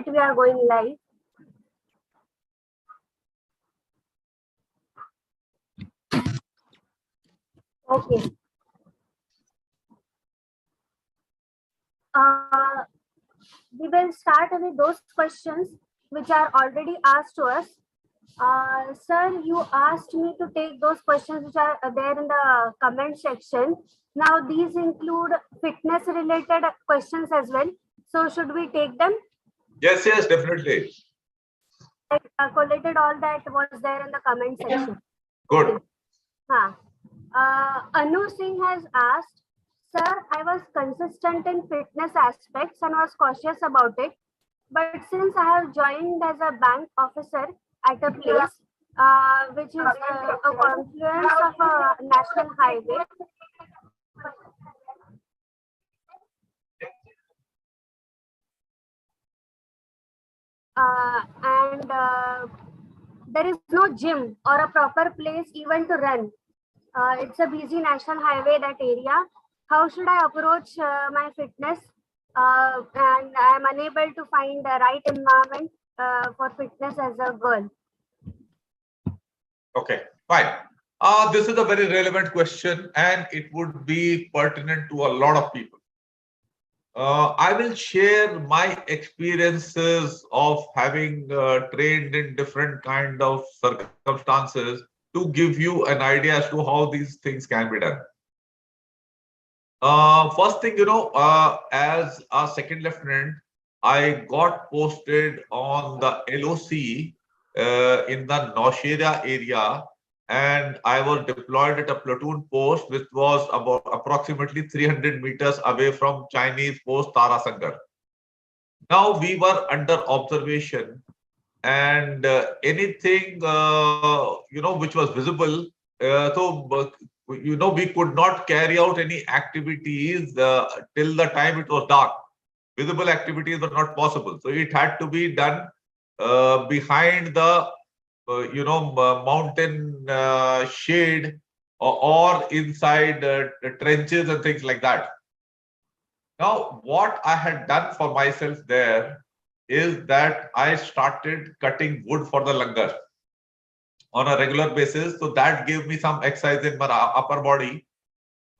minute we are going live. Okay. We will start with those questions which are already asked to us. Sir, you asked me to take those questions which are there in the comment section. Now, these include fitness related questions as well. So, should we take them? Yes, definitely. I collated all that was there in the comment section. Good. Anu Singh has asked, Sir, I was consistent in fitness aspects and was cautious about it. But since I have joined as a bank officer at a place which is a confluence of a national highway, and there is no gym or a proper place even to run. It's a busy national highway, that area. How should I approach my fitness? And I'm unable to find the right environment for fitness as a girl. Okay, fine. This is a very relevant question and it would be pertinent to a lot of people. I will share my experiences of having trained in different kind of circumstances to give you an idea as to how these things can be done. First thing, as a second lieutenant, I got posted on the LOC in the Nowshera area, and I was deployed at a platoon post which was about approximately 300 meters away from Chinese post Tarasangar. Now we were under observation, and anything which was visible, we could not carry out any activities till the time it was dark. Visible activities were not possible, so it had to be done behind the mountain shade, or inside trenches and things like that. Now, what I had done for myself there is that I started cutting wood for the langar on a regular basis. So that gave me some exercise in my upper body.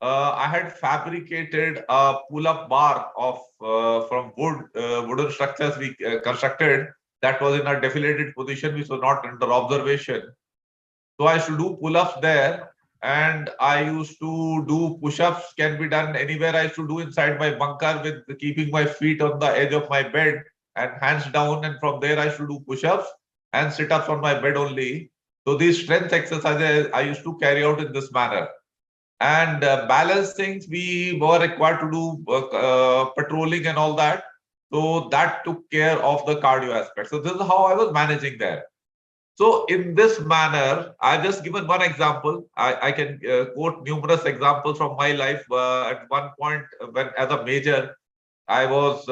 I had fabricated a pull-up bar of from wooden structures we constructed, that was in a deflated position, which was not under observation. So I used to do pull-ups there, and I used to do push-ups. Can be done anywhere. I used to do inside my bunker with keeping my feet on the edge of my bed and hands down, and from there I used to do push-ups and sit-ups on my bed only. So these strength exercises I used to carry out in this manner. And balance things, we were required to do patrolling and all that. So that took care of the cardio aspect. So this is how I was managing there. So in this manner, I've just given one example. I can quote numerous examples from my life. At one point, when as a major, I was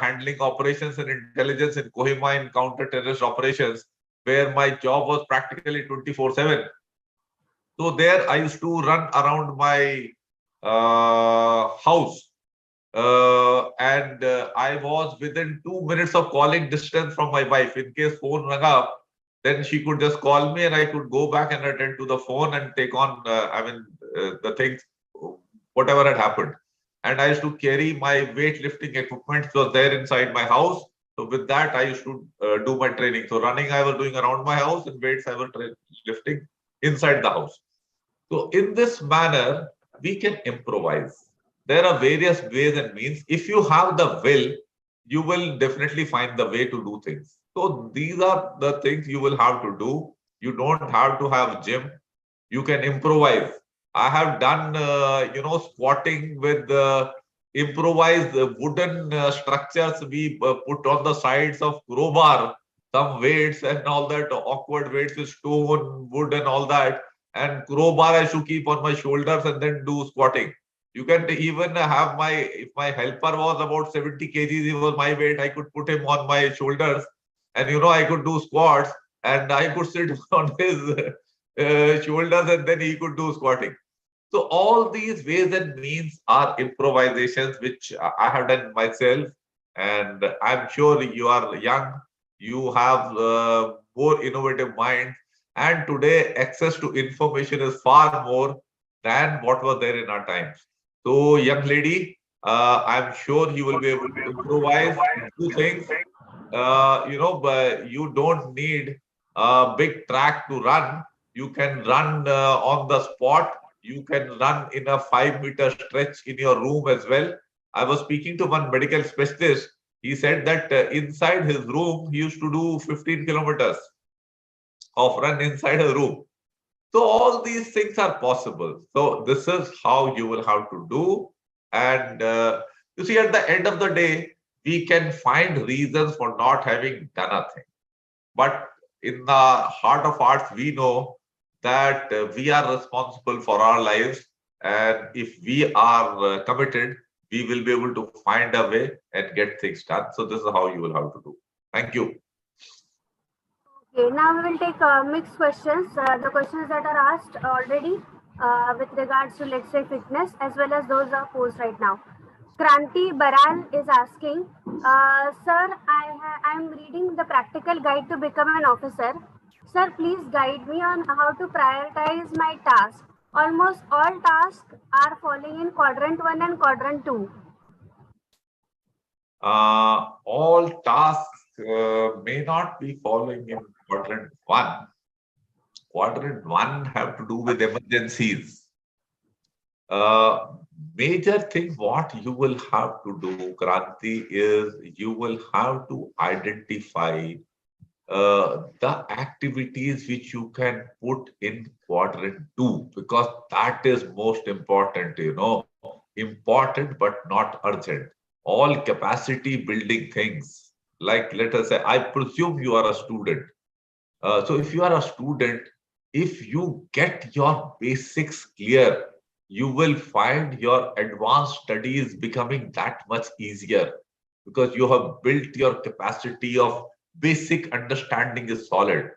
handling operations and intelligence in Kohima in counter-terrorist operations, where my job was practically 24/7. So there I used to run around my house, and I was within 2 minutes of calling distance from my wife. In case phone rang up, then she could just call me and I could go back and attend to the phone and take on, the things, whatever had happened. And I used to carry my weightlifting equipment, which was there inside my house. So with that, I used to do my training. So running, I was doing around my house, and weights, I was lifting inside the house. So in this manner, we can improvise. There are various ways and means. If you have the will, you will definitely find the way to do things. So these are the things you will have to do. You don't have to have gym. You can improvise. I have done, squatting with improvised wooden structures we put on the sides of crowbar, some weights and all that, awkward weights with stone, wood and all that. And crowbar I should keep on my shoulders and then do squatting. You can even have if my helper was about 70 kgs, he was my weight, I could put him on my shoulders, and I could do squats, and I could sit on his shoulders, and then he could do squatting. So all these ways and means are improvisations which I have done myself. And I'm sure you are young, you have more innovative mind, and today access to information is far more than what was there in our times. So, young lady, I'm sure you will be able to improvise and do things. But you don't need a big track to run. You can run on the spot. You can run in a 5 meter stretch in your room as well. I was speaking to one medical specialist. He said that inside his room, he used to do 15 kilometers of run inside a room. So all these things are possible. So this is how you will have to do. And you see, at the end of the day, we can find reasons for not having done a thing. But in the heart of hearts, we know that we are responsible for our lives. And if we are committed, we will be able to find a way and get things done. So this is how you will have to do. Thank you. Okay, now we will take mixed questions. The questions that are asked already with regards to, let's say, fitness, as well as those are posed right now. Kranti Baral is asking, Sir, I'm reading the practical guide to become an officer. Sir, please guide me on how to prioritize my tasks. Almost all tasks are falling in quadrant 1 and quadrant 2. All tasks may not be following in quadrant one. Quadrant one have to do with emergencies. Uh, Major thing what you will have to do, Kranti, is you will have to identify the activities which you can put in quadrant two, because that is most important, important but not urgent. All capacity building things, like let us say, I presume you are a student. So if you are a student, if you get your basics clear, you will find your advanced studies becoming that much easier, because you have built your capacity of basic understanding is solid.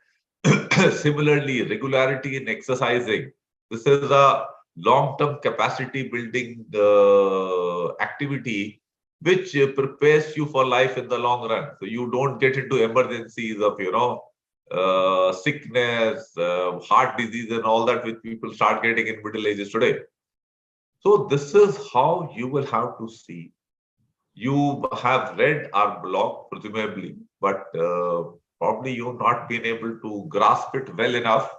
Similarly, regularity in exercising. This is a long-term capacity building activity which prepares you for life in the long run. So you don't get into emergencies of, sickness, heart disease, and all that which people start getting in middle ages today. So this is how you will have to see. You have read our blog, presumably, but probably you've not been able to grasp it well enough.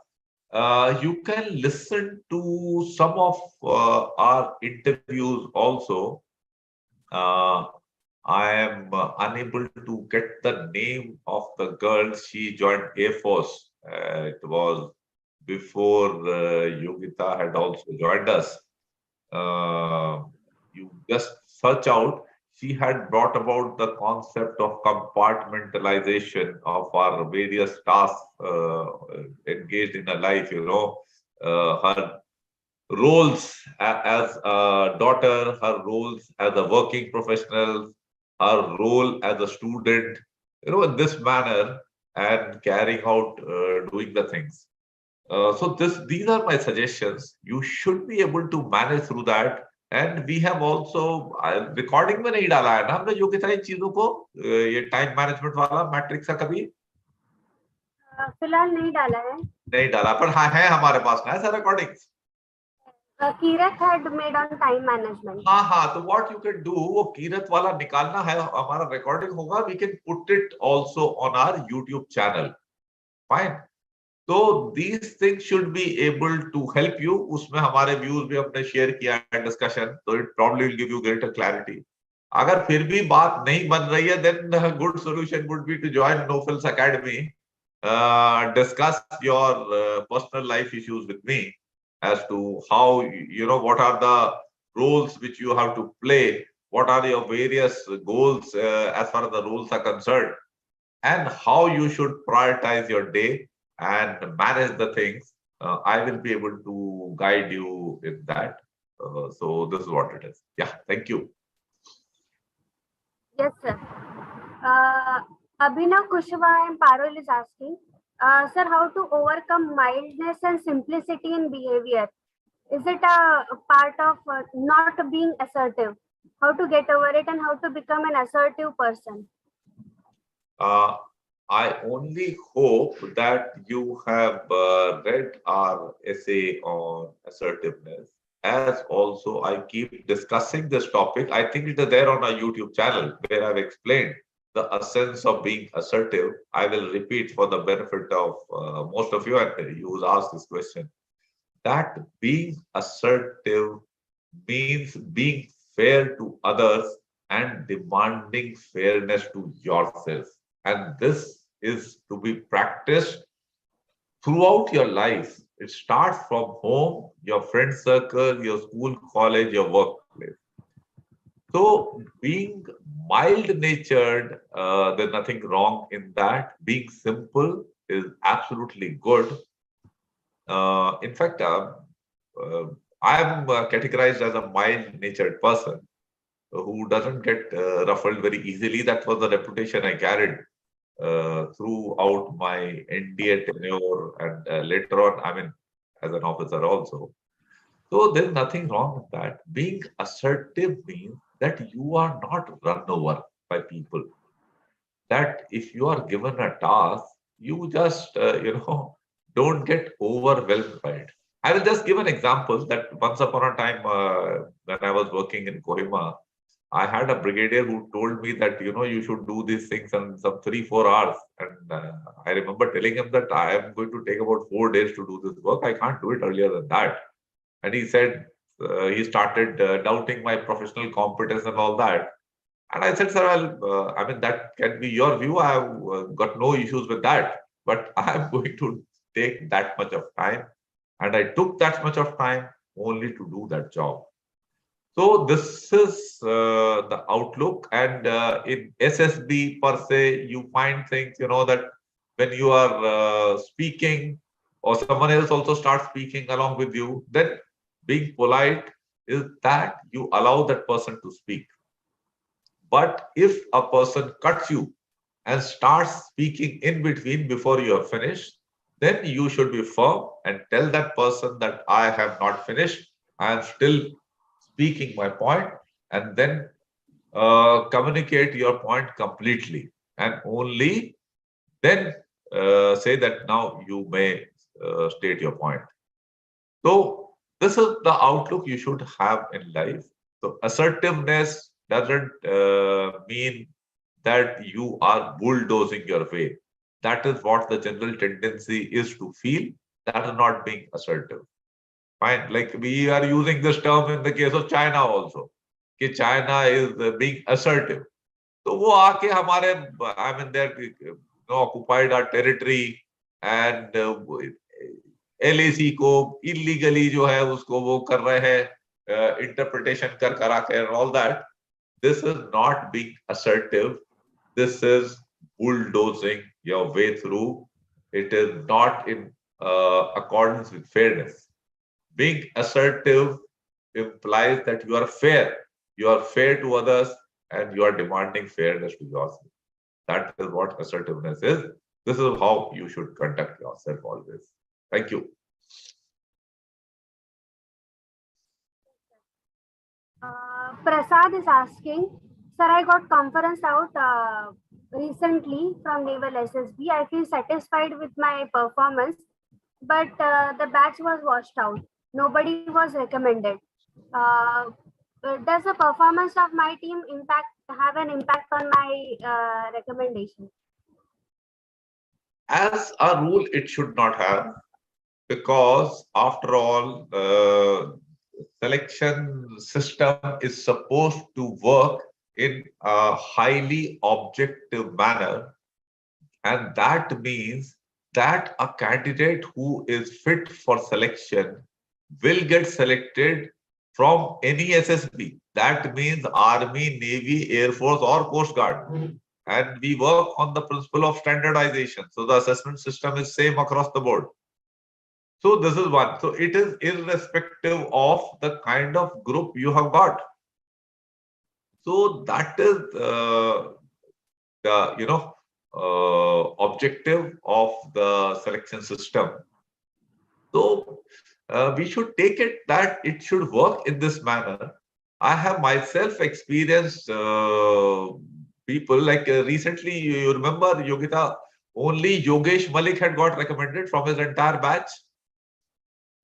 You can listen to some of our interviews also. Uh, I am unable to get the name of the girl. She joined Air Force. It was before Yogita had also joined us. Uh, you just search out. She had brought about the concept of compartmentalization of our various tasks engaged in a life. Her roles as a daughter, her roles as a working professional, her role as a student, in this manner, and carrying out doing the things. So these are my suggestions. You should be able to manage through that. And we have also recording में नहीं डाला है ना हमने जो कि सारी चीजों को ये टाइम मैनेजमेंट वाला मैट्रिक्स का कभी फिलहाल नहीं डाला है. नहीं डाला, पर हाँ है हमारे पास ना ऐसा recordings. Kirat had made on time management. हाँ हाँ, तो what you can do, वो कीरत वाला निकालना है, हमारा रिकॉर्डिंग होगा, we can put it also on our YouTube channel. Fine. तो these things should be able to help you. उसमें हमारे व्यूज भी हमने शेयर किया है डिस्कशन, तो it probably will give you greater clarity. अगर फिर भी बात नहीं बन रही है, then a good solution would be to join No Frills Academy, discuss your personal life issues with me as to how, what are the roles which you have to play, what are your various goals as far as the roles are concerned, and how you should prioritize your day and manage the things. I will be able to guide you in that. So this is what it is. Yeah, thank you. Yes, sir. Abhinav Kushwaha and Parul is asking, Sir, how to overcome mildness and simplicity in behavior? Is it a part of not being assertive? how to get over it, and how to become an assertive person. Uh, I only hope that you have read our essay on assertiveness. As also, I keep discussing this topic. I think it is there on our YouTube channel where I've explained the essence of being assertive. I will repeat for the benefit of most of you, and you will ask this question, that being assertive means being fair to others and demanding fairness to yourself. And this is to be practiced throughout your life. It starts from home, your friend circle, your school, college, your workplace. So, being mild natured, there's nothing wrong in that. Being simple is absolutely good. In fact, uh, I'm categorized as a mild natured person who doesn't get ruffled very easily. That was the reputation I carried throughout my NDA tenure and later on, I mean, as an officer also. So there's nothing wrong with that. Being assertive means that you are not run over by people. That if you are given a task, you just, don't get overwhelmed by it. I will just give an example that once upon a time, when I was working in Kohima, I had a brigadier who told me that, you should do these things in some 3, 4 hours. And I remember telling him that I am going to take about 4 days to do this work. I can't do it earlier than that. And he said, he started doubting my professional competence and all that. And I said, sir, I mean, that can be your view. I have got no issues with that. But I am going to take that much of time. And I took that much of time only to do that job. So this is the outlook, and in SSB per se, you find things, that when you are speaking or someone else also starts speaking along with you, then being polite is that you allow that person to speak. But if a person cuts you and starts speaking in between before you are finished, then you should be firm and tell that person that I have not finished. I am still speaking my point, and then communicate your point completely, and only then say that now you may state your point. So this is the outlook you should have in life. So assertiveness doesn't mean that you are bulldozing your way. That is what the general tendency is to feel. That is not being assertive. Fine. Like we are using this term in the case of China also. कि China is being assertive. तो वो आके हमारे, I mean, they occupied our territory and LAC को illegally जो है उसको वो कर रहे हैं, interpretation कर करा के and all that. This is not being assertive. This is bulldozing your way through. It is not in accordance with fairness. Being assertive implies that you are fair. You are fair to others and you are demanding fairness to yourself. That is what assertiveness is. This is how you should conduct yourself always. Thank you. Prasad is asking, sir, I got conference out recently from Naval SSB. I feel satisfied with my performance, but the batch was washed out. Nobody was recommended. Uh, does the performance of my team have an impact on my recommendation? As a rule, it should not have, because after all, selection system is supposed to work in a highly objective manner, and that means that a candidate who is fit for selection will get selected from any SSB. That means Army, Navy, Air Force, or Coast Guard. And we work on the principle of standardization. So the assessment system is same across the board. So this is one. So it is irrespective of the kind of group you have got. So that is the objective of the selection system. So we should take it that it should work in this manner. I have myself experienced people like recently, you remember Yogita, only Yogesh Malik had got recommended from his entire batch.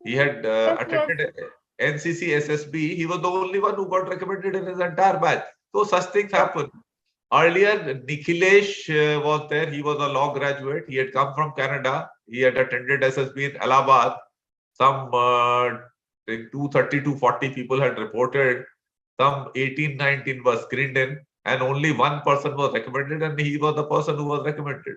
He had Yes, yes. attended NCC SSB. He was the only one who got recommended in his entire batch. So such things happen. Earlier, Nikhilesh was there. He was a law graduate. He had come from Canada. He had attended SSB in Allahabad. Some 230 to 40 people had reported. Some 18, 19 were screened in, and only one person was recommended, and he was the person who was recommended.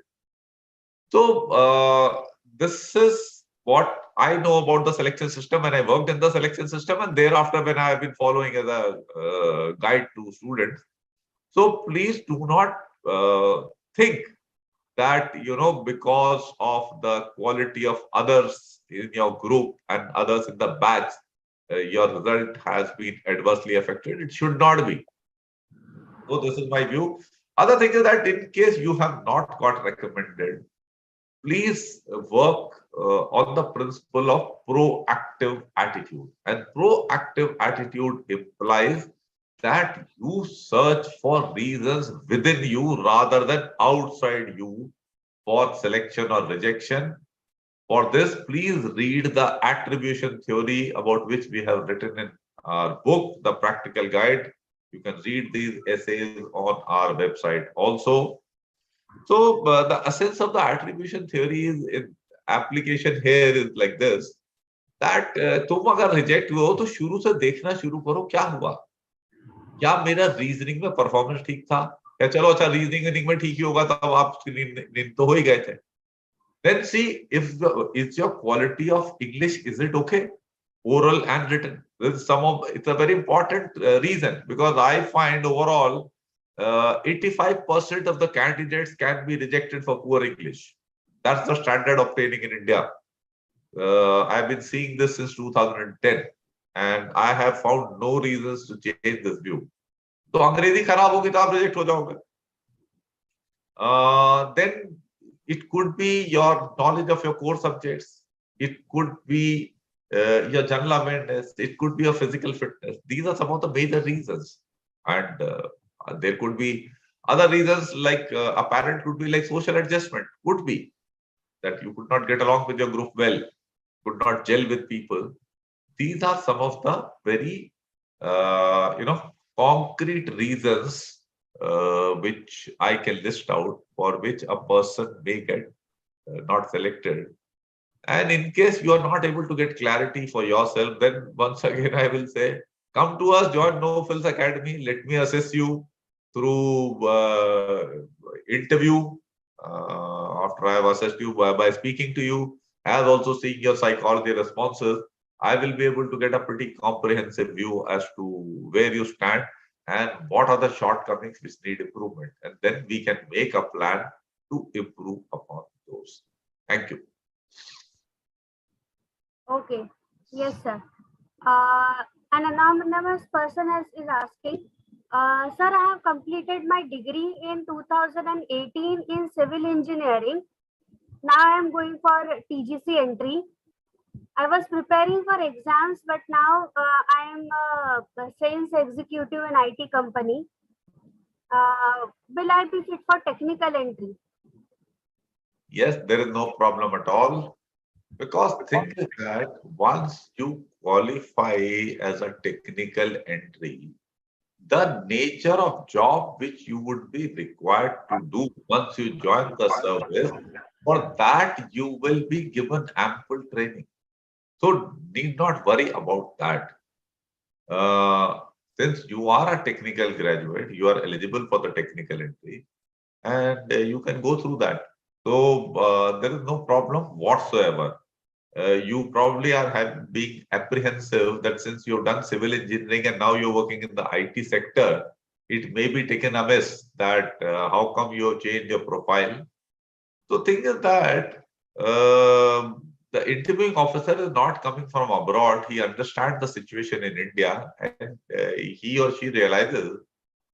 So this is what I know about the selection system, and I worked in the selection system, and thereafter when I have been following as a guide to students. So please do not think that because of the quality of others in your group and others in the batch, your result has been adversely affected. It should not be. So this is my view. Other thing is that in case you have not got recommended, please work on the principle of proactive attitude. And proactive attitude implies that you search for reasons within you rather than outside you for selection or rejection. For this, please read the attribution theory about which we have written in our book, The Practical Guide. You can read these essays on our website also. So the essence of the attribution theory is in application here is like this that तुम अगर reject हुए हो तो शुरू से देखना शुरू करो क्या हुआ, क्या मेरा रीजनिंग में परफॉर्मेंस ठीक था, या चलो अच्छा रीजनिंग में ठीक ही होगा तब आप नींद तो हो ही गए थे. Then see if is your quality of English, is it okay, oral and written. This is it's a very important reason, because I find overall 85% of the candidates can be rejected for poor English. That's the standard of training in India. I've been seeing this since 2010, and I have found no reasons to change this view. तो अंग्रेजी खराब होगी तो आप reject हो जाओगे. Then it could be your knowledge of your core subjects. It could be your general awareness. It could be your physical fitness. These are some of the major reasons. And there could be other reasons, like a parent could be like social adjustment. Could be that you could not get along with your group well, could not gel with people. These are some of the very, concrete reasons which I can list out for which a person may get not selected. And in case you are not able to get clarity for yourself, then once again I will say, come to us, join No Frills Academy. Let me assess you through interview. After I have assessed you by speaking to you, as also seeing your psychology responses, I will be able to get a pretty comprehensive view as to where you stand and what are the shortcomings which need improvement. And then we can make a plan to improve upon those. Thank you. Okay. Yes, sir. An anonymous person is asking, sir, I have completed my degree in 2018 in civil engineering. Now I am going for TGC entry. I was preparing for exams, but now I am a sales executive in IT company. Will I be fit for technical entry? Yes, there is no problem at all. Because think is that once you qualify as a technical entry, the nature of job which you would be required to do once you join the service, for that you will be given ample training. So need not worry about that. Since you are a technical graduate, you are eligible for the technical entry, and you can go through that. So there is no problem whatsoever. You probably are being apprehensive that since you've done civil engineering and now you're working in the IT sector, it may be taken amiss that how come you changed your profile. So thing is that the interviewing officer is not coming from abroad. He understands the situation in India, and he or she realizes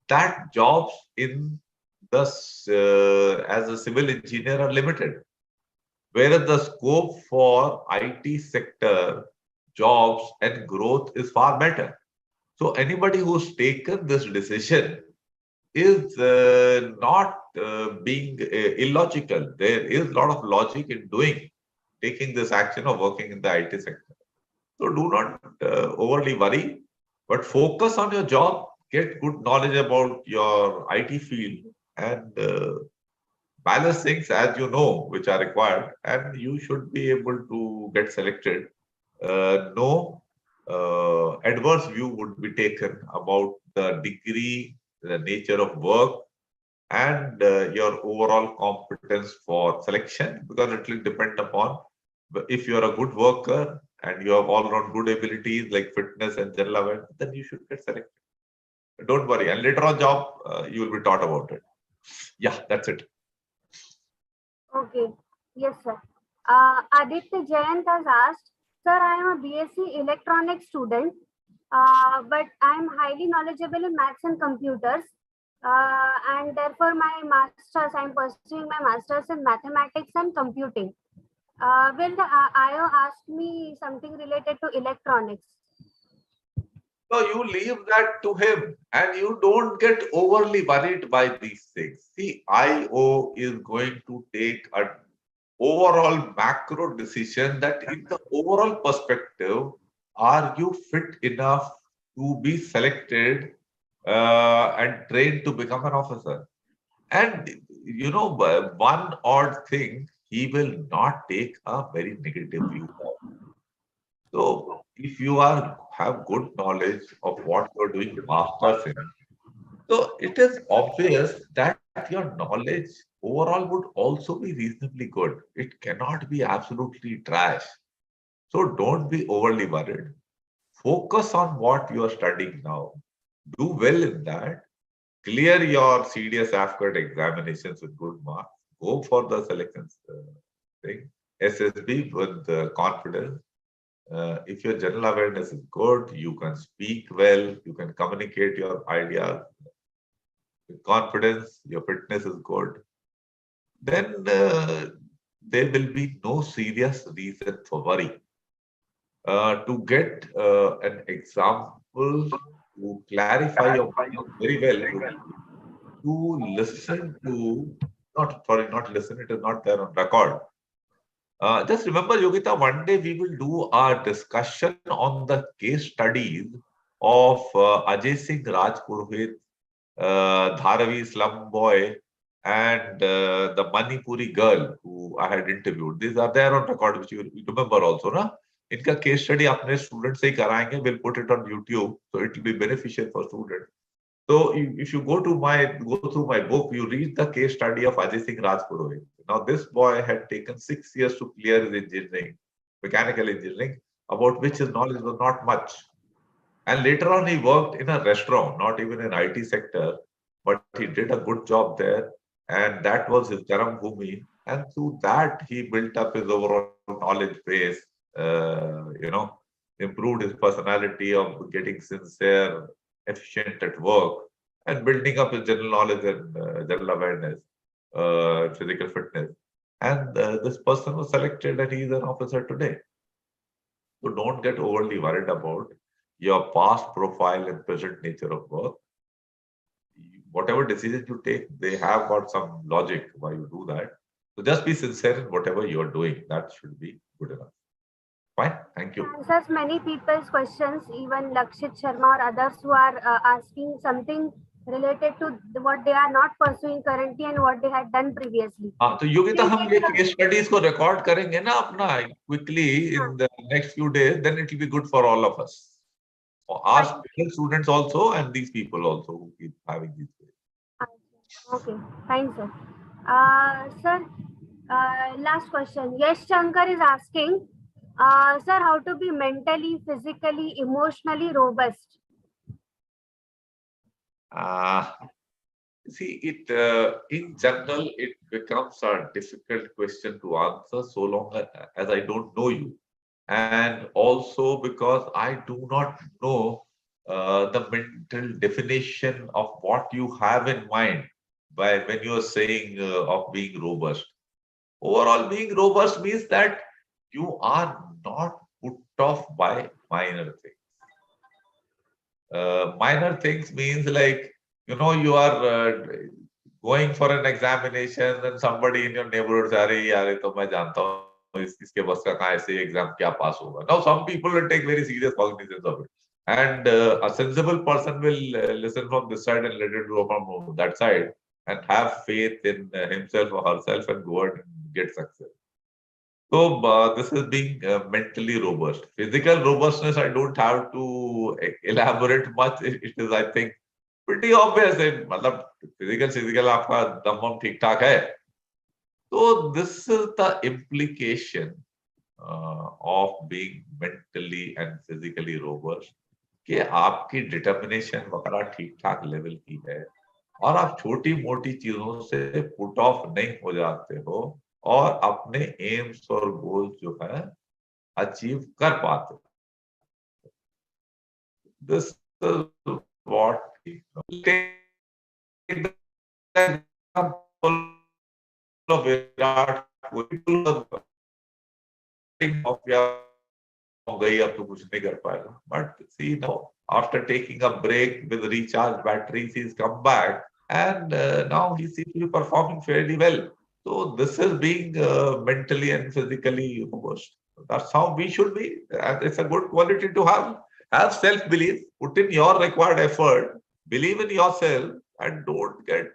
that jobs in the as a civil engineer are limited, whereas the scope for IT sector jobs and growth is far better. So anybody who's taken this decision is not being illogical. There is a lot of logic in taking this action of working in the IT sector. So do not overly worry, but focus on your job, get good knowledge about your IT field, and balance things as you know which are required, and you should be able to get selected. No adverse view would be taken about the degree, the nature of work, and your overall competence for selection, because it will depend upon if you are a good worker and you have all-round good abilities like fitness and general awareness, then you should get selected. Don't worry, and later on job you will be taught about it. Yeah, that's it. Okay. Yes, sir. Aditya Jayant has asked, sir, I am a BSc electronics student, but I am highly knowledgeable in maths and computers. And therefore, my master's, I am pursuing my master's in mathematics and computing. Will the IO ask me something related to electronics? So you leave that to him and you don't get overly worried by these things. See, IO is going to take an overall macro decision that in the overall perspective, are you fit enough to be selected and trained to become an officer? And one odd thing, he will not take a very negative view of. So if you have good knowledge of what you're doing masters in, so it is obvious that your knowledge overall would also be reasonably good. It cannot be absolutely trash. So don't be overly worried. Focus on what you are studying now. Do well in that. Clear your CDS AFCAT examinations with good marks. Go for the selections thing. SSB with confidence. If your general awareness is good, you can speak well, you can communicate your ideas with confidence, your fitness is good, then there will be no serious reason for worry. To get an example to clarify your point very well, to listen to, not sorry, not listen, it is not there on record. Just remember, Yogita, one day we will do a discussion on the case studies of Ajay Singh Rajpurohit, Dharavi slum boy, and the Manipuri girl who I had interviewed. These are there on record, which you remember also, na? इनका case study अपने students से ही कराएंगे. We'll put it on YouTube, so it will be beneficial for students. So if you go through my book, you read the case study of Ajay Singh Rajpurohit. Now this boy had taken 6 years to clear his engineering, mechanical engineering, about which his knowledge was not much. And later on, he worked in a restaurant, not even in IT sector, but he did a good job there, and that was his Charam Bhumi. And through that, he built up his overall knowledge base. Improved his personality of getting sincere, efficient at work, and building up his general knowledge and general awareness, physical fitness. And this person was selected, and he is an officer today. So don't get overly worried about your past profile and present nature of work. Whatever decisions you take, they have got some logic why you do that. So just be sincere in whatever you're doing. That should be good enough. Fine. Thank you. Answers many people's questions, even Lakshit Sharma or others who are asking something related to what they are not pursuing currently and what they had done previously. हाँ तो Yogita We'll हम take ये the- case studies को record करेंगे ना अपना quickly in the next few days, then it will be good for all of us, for our students also and these people also who keep having these things. Okay, thanks, sir. Sir, last question. Yes, Shankar is asking, sir, how to be mentally, physically, emotionally robust? See, it in general, it becomes a difficult question to answer so long as I don't know you. And also because I do not know the mental definition of what you have in mind by when you are saying of being robust. Overall, being robust means that you are not put off by minor things. Minor things means like, you are going for an examination and somebody in your neighborhood say, "Arey yaar, ye to main janta hu, इसके बस का कहाँ ऐसे exam क्या pass होगा." Now some people will take very serious cognizance of it, and a sensible person will listen from this side and let it go from that side, and have faith in himself or herself and go ahead and get success. So this is being mentally robust. Physical robustness, I don't have to elaborate much. It is, I think, pretty obvious. मतलब physical आपका दम वम ठीक ठाक है. So this is the implication of being mentally and physically robust. कि आपकी determination वगैरह ठीक ठाक लेवल की है और आप छोटी मोटी चीजों से पुट ऑफ नहीं हो जाते हो और अपने एम्स और गोल्स जो है अचीव कर पाते हो. This is what take the example of Virat Kohli off या हो गई अब तो कुछ नहीं कर पाएगा. But see no, after taking a break with recharge batteries he come back and now he seems to be performing fairly well. So this is being mentally and physically robust. That's how we should be, and it's a good quality to have. Have self-belief, put in your required effort, believe in yourself, and don't get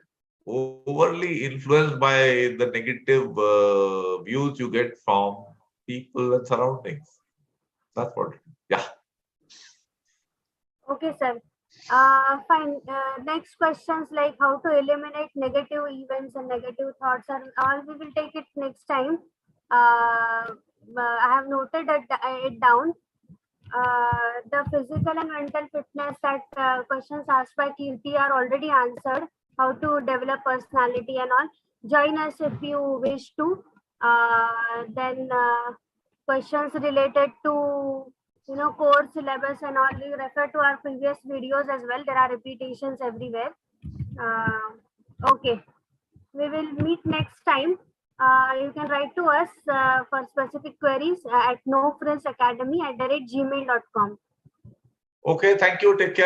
overly influenced by the negative views you get from people and surroundings. That's what. Yeah. Okay, sir. Fine. Next questions like how to eliminate negative events and negative thoughts are all we will take it next time. I have noted it down. The physical and mental fitness that questions asked by Kirti are already answered. How to develop personality and all. Join us if you wish to. Then questions related to core syllabus and all. We refer to our previous videos as well. There are repetitions everywhere. Uh, okay, we will meet next time. You can write to us for specific queries at nofrillsacademy@gmail.com. Okay. Thank you. Take care.